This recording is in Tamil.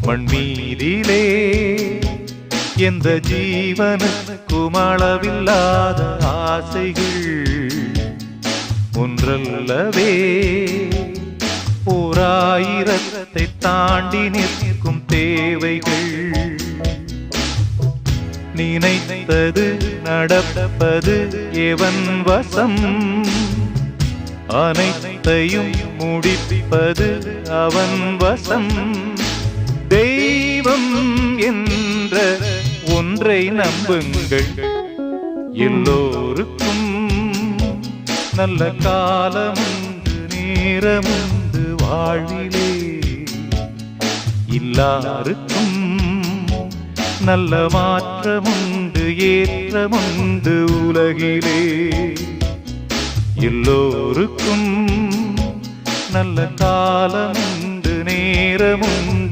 மண்மீதிலே எந்த ஜீவனுக்கும் அளவில்லாத ஆசைகள் ஒன்றல்லவே ஓராயிரத்தை தாண்டி நிற்கும் தேவைகள் நினைத்தது நடப்பது எவன் வசம் அனைத்தையும் முடிப்பது அவன் வசம் தெய்வம் என்ற ஒன்றை நம்புங்கள் எல்லோருக்கும் நல்ல காலமுண்டு நேரமுண்டு வாழ்விலே எல்லாருக்கும் நல்ல மாற்றமுண்டு ஏற்றமுண்டு உலகிலே எல்லோருக்கும் நல்ல காலமுண்டு நேரமுண்டு